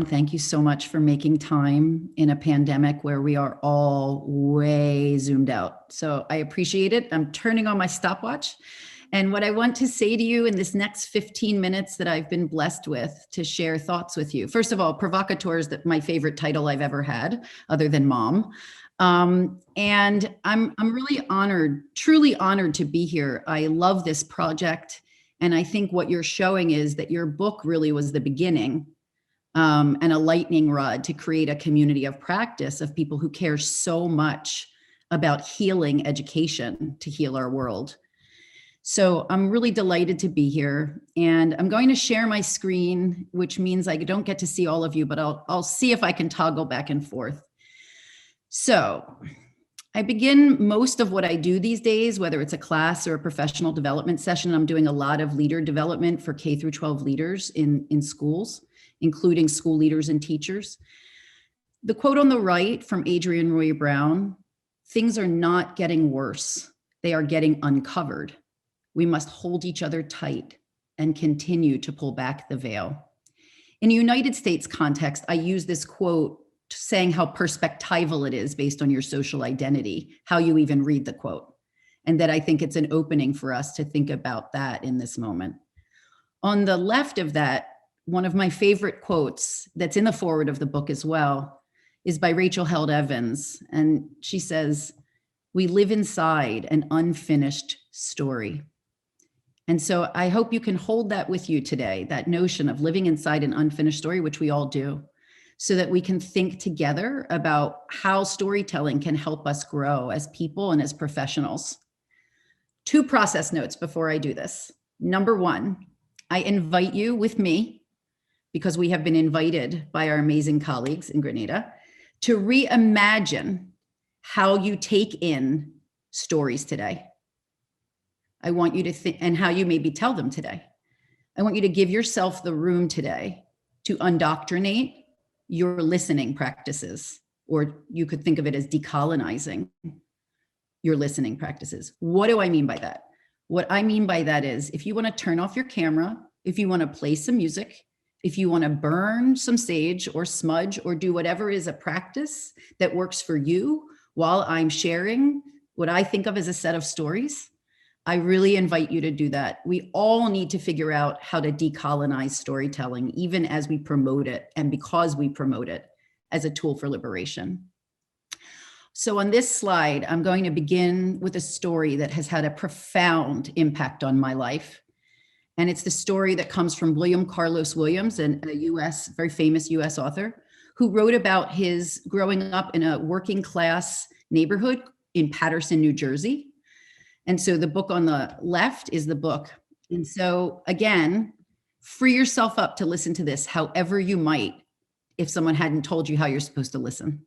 Thank you so much for making time in a pandemic where we are all way zoomed out. So I appreciate it. I'm turning on my stopwatch. And what I want to say to you in this next 15 minutes that I've been blessed with to share thoughts with you. First of all, Provocateur is my favorite title I've ever had, other than mom. And I'm really honored, truly honored to be here. I love this project. And I think what you're showing is that your book really was the beginning and a lightning rod to create a community of practice of people who care so much about healing education to heal our world. So I'm really delighted to be here, and I'm going to share my screen, which means I don't get to see all of you, but I'll see if I can toggle back and forth. So I begin most of what I do these days, whether it's a class or a professional development session. I'm doing a lot of leader development for K through 12 leaders in schools, including school leaders and teachers. The quote on the right from Adrienne Roy Brown, "Things are not getting worse, they are getting uncovered. We must hold each other tight and continue to pull back the veil." In a United States context, I use this quote saying how perspectival it is based on your social identity, how you even read the quote, and that I think it's an opening for us to think about that in this moment. On the left of that, one of my favorite quotes that's in the foreword of the book as well is by Rachel Held Evans. And she says, "We live inside an unfinished story." And so I hope you can hold that with you today, that notion of living inside an unfinished story, which we all do, so that we can think together about how storytelling can help us grow as people and as professionals. 2 process notes before I do this. Number 1, I invite you with me, because we have been invited by our amazing colleagues in Grenada, to reimagine how you take in stories today. I want you to think, and how you maybe tell them today. I want you to give yourself the room today to undoctrinate your listening practices, or you could think of it as decolonizing your listening practices. What do I mean by that? What I mean by that is, if you want to turn off your camera, if you want to play some music, if you want to burn some sage or smudge or do whatever is a practice that works for you while I'm sharing what I think of as a set of stories, I really invite you to do that. We all need to figure out how to decolonize storytelling, even as we promote it and because we promote it as a tool for liberation. So on this slide, I'm going to begin with a story that has had a profound impact on my life. And it's the story that comes from William Carlos Williams, a very famous US author, who wrote about his growing up in a working class neighborhood in Paterson, New Jersey. And so the book on the left is the book. And so again, free yourself up to listen to this however you might if someone hadn't told you how you're supposed to listen.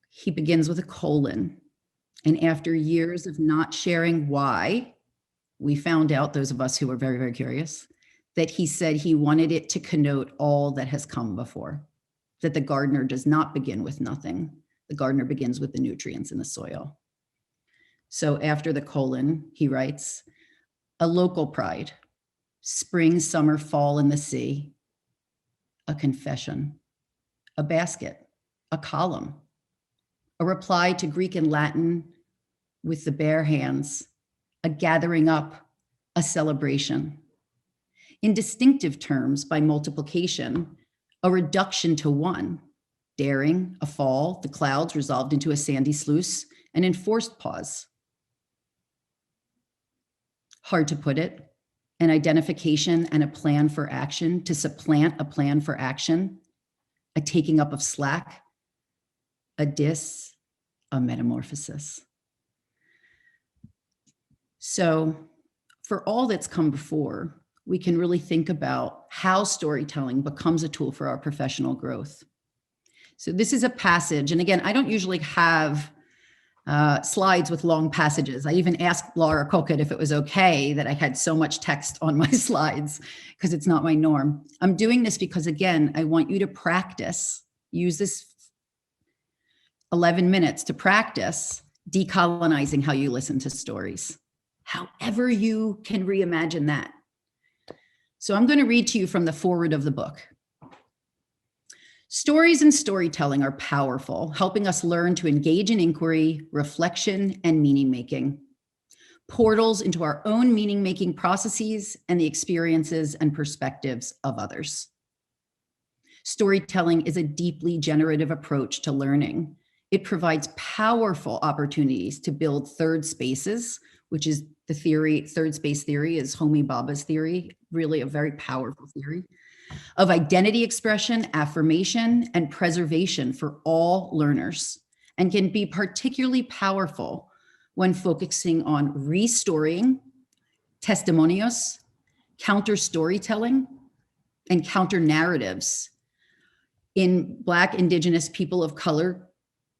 He begins with a colon. And after years of not sharing why, we found out, those of us who were very, very curious, that he said he wanted it to connote all that has come before, that the gardener does not begin with nothing. The gardener begins with the nutrients in the soil. So after the colon, he writes, a local pride, spring, summer, fall in the sea, a confession, a basket, a column, a reply to Greek and Latin with the bare hands, a gathering up, a celebration. In distinctive terms, by multiplication, a reduction to one, daring, a fall, the clouds resolved into a sandy sluice, an enforced pause. Hard to put it, an identification and a plan for action to supplant a plan for action, a taking up of slack, a metamorphosis. So for all that's come before, we can really think about how storytelling becomes a tool for our professional growth. So this is a passage, and again, I don't usually have slides with long passages. I even asked Laura Colquitt if it was okay that I had so much text on my slides, because it's not my norm. I'm doing this because, again, I want you to practice, use this 11 minutes to practice decolonizing how you listen to stories. However you can reimagine that. So I'm going to read to you from the foreword of the book. Stories and storytelling are powerful, helping us learn to engage in inquiry, reflection, and meaning making. Portals into our own meaning making processes and the experiences and perspectives of others. Storytelling is a deeply generative approach to learning. It provides powerful opportunities to build third spaces, which is the theory, third space theory is Homi Bhabha's theory, really a very powerful theory, of identity expression, affirmation, and preservation for all learners, and can be particularly powerful when focusing on restoring, testimonios, counter storytelling, and counter narratives in Black, Indigenous, people of color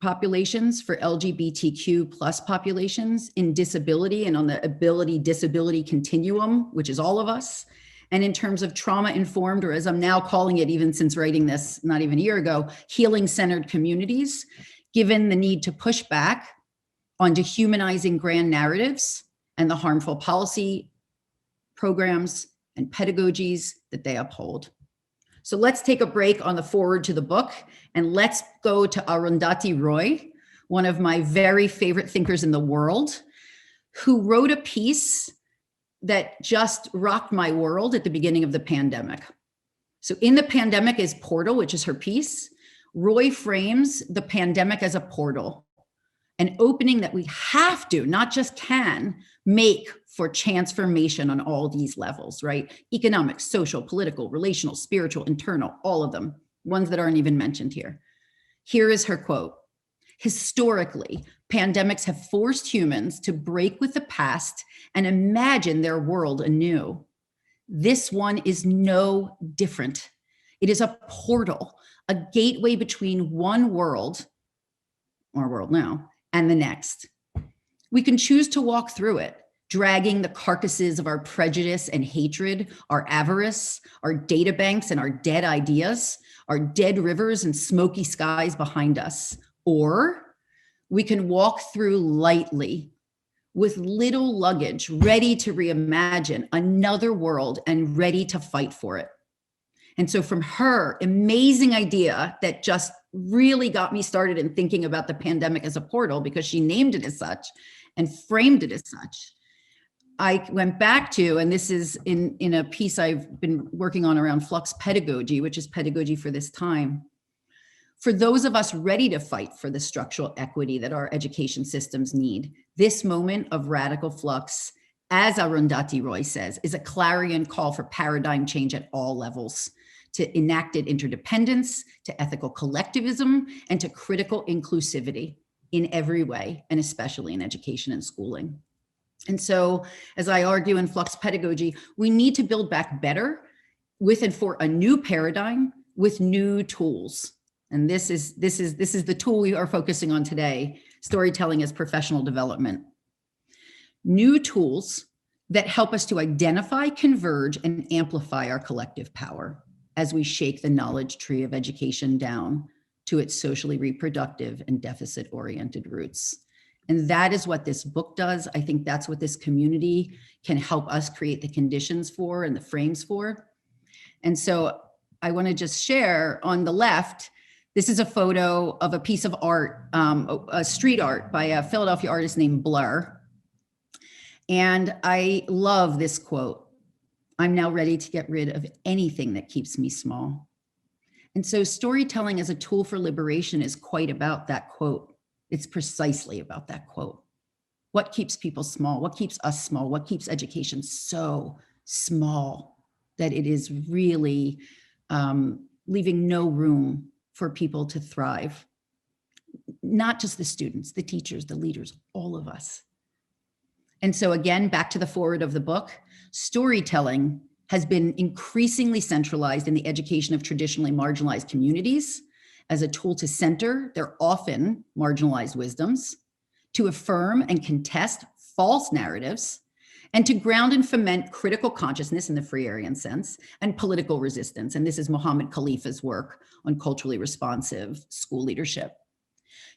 populations, for LGBTQ plus populations, in disability and on the ability-disability continuum, which is all of us, and in terms of trauma-informed, or as I'm now calling it, even since writing this not even a year ago, healing-centered communities, given the need to push back on dehumanizing grand narratives and the harmful policy programs and pedagogies that they uphold. So let's take a break on the forward to the book, and let's go to Arundhati Roy, one of my very favorite thinkers in the world, who wrote a piece that just rocked my world at the beginning of the pandemic. So in The Pandemic is Portal, which is her piece, Roy frames the pandemic as a portal, an opening that we have to, not just can, make for transformation on all these levels, right? Economic, social, political, relational, spiritual, internal, all of them, ones that aren't even mentioned here. Here is her quote. Historically, pandemics have forced humans to break with the past and imagine their world anew. This one is no different. It is a portal, a gateway between one world, our world now, and the next. We can choose to walk through it, dragging the carcasses of our prejudice and hatred, our avarice, our data banks and our dead ideas, our dead rivers and smoky skies behind us. Or we can walk through lightly with little luggage, ready to reimagine another world and ready to fight for it. And so from her amazing idea that just really got me started in thinking about the pandemic as a portal, because she named it as such and framed it as such, I went back to, and this is in a piece I've been working on around flux pedagogy, which is pedagogy for this time. For those of us ready to fight for the structural equity that our education systems need, this moment of radical flux, as Arundhati Roy says, is a clarion call for paradigm change at all levels, to enacted interdependence, to ethical collectivism, and to critical inclusivity in every way, and especially in education and schooling. And so, as I argue in flux pedagogy, we need to build back better with and for a new paradigm with new tools. And this is the tool we are focusing on today, storytelling as professional development. New tools that help us to identify, converge, and amplify our collective power as we shake the knowledge tree of education down to its socially reproductive and deficit-oriented roots. And that is what this book does. I think that's what this community can help us create the conditions for and the frames for. And so I want to just share on the left, this is a photo of a piece of art, a street art by a Philadelphia artist named Blur. And I love this quote. I'm now ready to get rid of anything that keeps me small. And so storytelling as a tool for liberation is quite about that quote. It's precisely about that quote. What keeps people small? What keeps us small? What keeps education so small that it is really leaving no room for people to thrive? Not just the students, the teachers, the leaders, all of us. And so again, back to the foreword of the book, storytelling has been increasingly centralized in the education of traditionally marginalized communities as a tool to center their often marginalized wisdoms, to affirm and contest false narratives, and to ground and foment critical consciousness in the Freirean sense and political resistance. And this is Mohammed Khalifa's work on culturally responsive school leadership.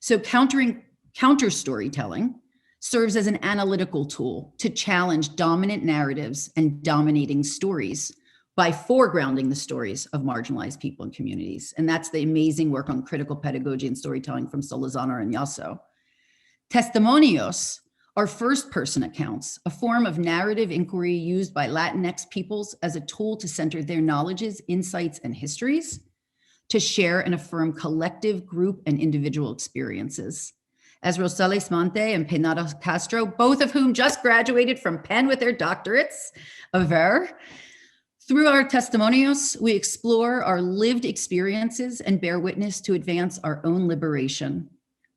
So counter storytelling serves as an analytical tool to challenge dominant narratives and dominating stories by foregrounding the stories of marginalized people and communities. And that's the amazing work on critical pedagogy and storytelling from Solorzano and Yasso. Testimonios are first-person accounts, a form of narrative inquiry used by Latinx peoples as a tool to center their knowledges, insights, and histories, to share and affirm collective, group, and individual experiences. As Rosales Monte and Penado Castro, both of whom just graduated from Penn with their doctorates, aver, through our testimonios, we explore our lived experiences and bear witness to advance our own liberation,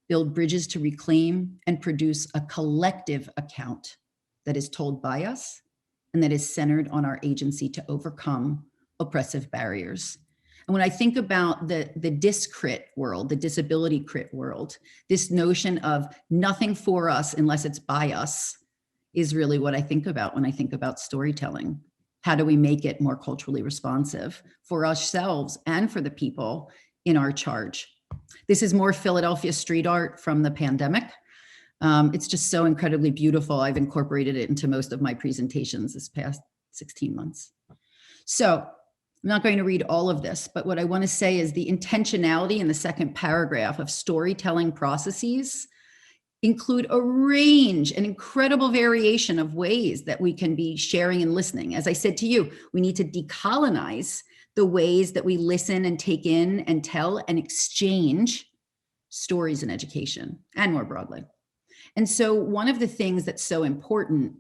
build bridges to reclaim, and produce a collective account that is told by us and that is centered on our agency to overcome oppressive barriers. And when I think about the discrit world, the disability crit world, this notion of nothing for us unless it's by us is really what I think about when I think about storytelling. How do we make it more culturally responsive for ourselves and for the people in our charge? This is more Philadelphia street art from the pandemic. It's just so incredibly beautiful. I've incorporated it into most of my presentations this past 16 months. So I'm not going to read all of this, but what I want to say is the intentionality in the second paragraph of storytelling processes include a range, an incredible variation of ways that we can be sharing and listening. As I said to you, we need to decolonize the ways that we listen and take in and tell and exchange stories in education and more broadly. And so one of the things that's so important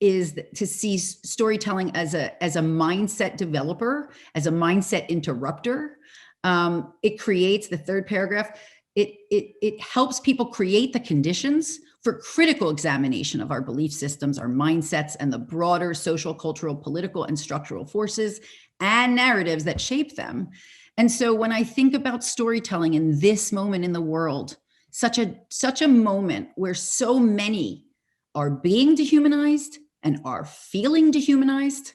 is to see storytelling as a mindset developer, as a mindset interrupter. It creates, the third paragraph, it helps people create the conditions for critical examination of our belief systems, our mindsets, and the broader social, cultural, political, and structural forces and narratives that shape them. And so when I think about storytelling in this moment in the world, such a moment where so many are being dehumanized and are feeling dehumanized,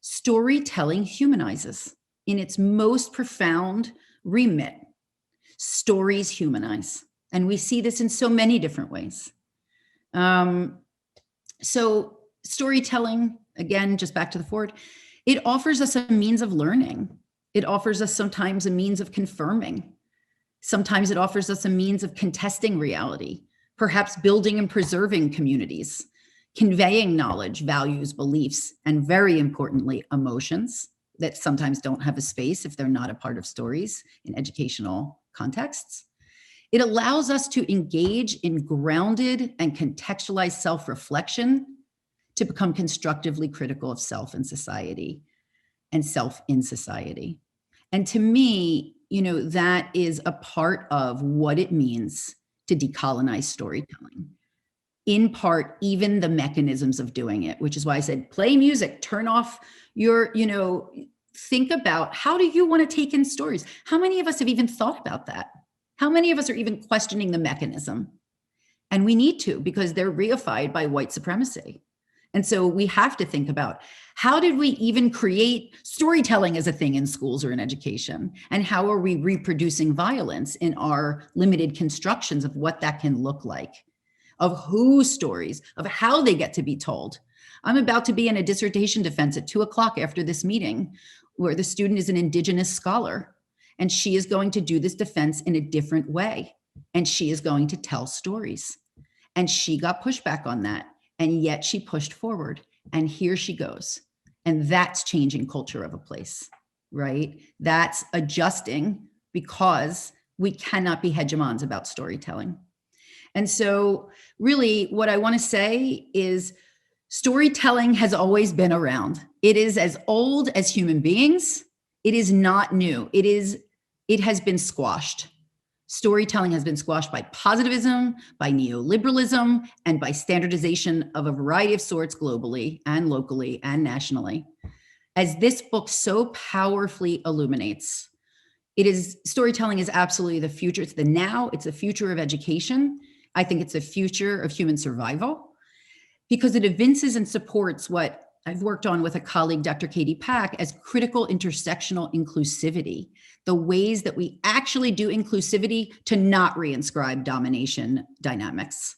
storytelling humanizes in its most profound remit. Stories humanize. And we see this in so many different ways. So storytelling, again, just back to the forward, it offers us a means of learning. It offers us sometimes a means of confirming. Sometimes it offers us a means of contesting reality, perhaps building and preserving communities, conveying knowledge, values, beliefs, and very importantly, emotions that sometimes don't have a space if they're not a part of stories in educational contexts. It allows us to engage in grounded and contextualized self-reflection to become constructively critical of self and society and self in society. And to me, that is a part of what it means to decolonize storytelling. In part, even the mechanisms of doing it, which is why I said, play music, turn off your, think about how do you want to take in stories? How many of us have even thought about that? How many of us are even questioning the mechanism? And we need to, because they're reified by white supremacy. And so we have to think about how did we even create storytelling as a thing in schools or in education? And how are we reproducing violence in our limited constructions of what that can look like, of whose stories, of how they get to be told? I'm about to be in a dissertation defense at 2:00 after this meeting, where the student is an Indigenous scholar, and she is going to do this defense in a different way. And she is going to tell stories. And she got pushback on that. And yet she pushed forward. And here she goes. And that's changing culture of a place, right? That's adjusting because we cannot be hegemons about storytelling. And so really what I want to say is storytelling has always been around. It is as old as human beings. It is not new. It has been squashed. Storytelling has been squashed by positivism, by neoliberalism, and by standardization of a variety of sorts globally and locally and nationally. As this book so powerfully illuminates, storytelling is absolutely the future. It's the now, it's the future of education. I think it's the future of human survival because it evinces and supports what I've worked on with a colleague, Dr. Katie Pack, as critical intersectional inclusivity, the ways that we actually do inclusivity to not reinscribe domination dynamics.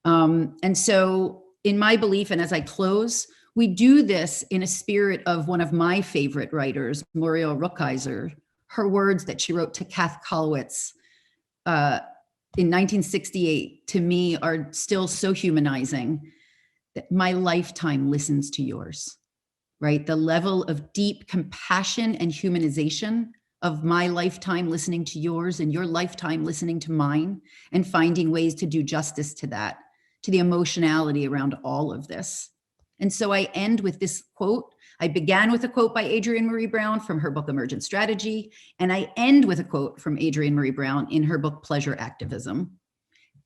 And so in my belief, and as I close, We do this in a spirit of one of my favorite writers, Muriel Rukeyser. Her words that she wrote to Kath Kolowitz in 1968, to me, are still so humanizing, that my lifetime listens to yours, right? The level of deep compassion and humanization of my lifetime listening to yours and your lifetime listening to mine, and finding ways to do justice to that, to the emotionality around all of this. And so I end with this quote. I began with a quote by Adrienne Maree Brown from her book, Emergent Strategy. And I end with a quote from Adrienne Maree Brown in her book, Pleasure Activism,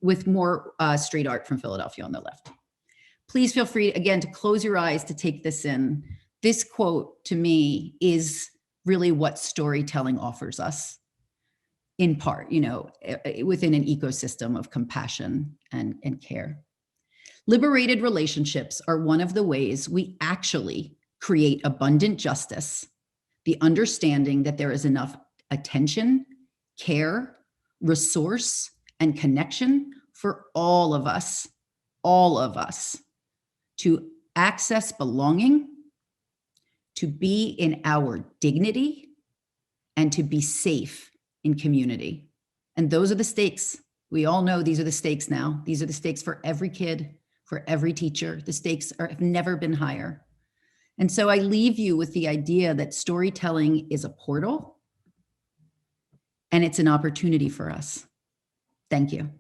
with more street art from Philadelphia on the left. Please feel free, again, to close your eyes to take this in. This quote, to me, is really what storytelling offers us, in part, you know, within an ecosystem of compassion and care. Liberated relationships are one of the ways we actually create abundant justice, the understanding that there is enough attention, care, resource, and connection for all of us to access belonging, to be in our dignity, and to be safe in community. And those are the stakes. We all know these are the stakes now. These are the stakes for every kid, for every teacher. The stakes have never been higher. And so I leave you with the idea that storytelling is a portal, and it's an opportunity for us. Thank you.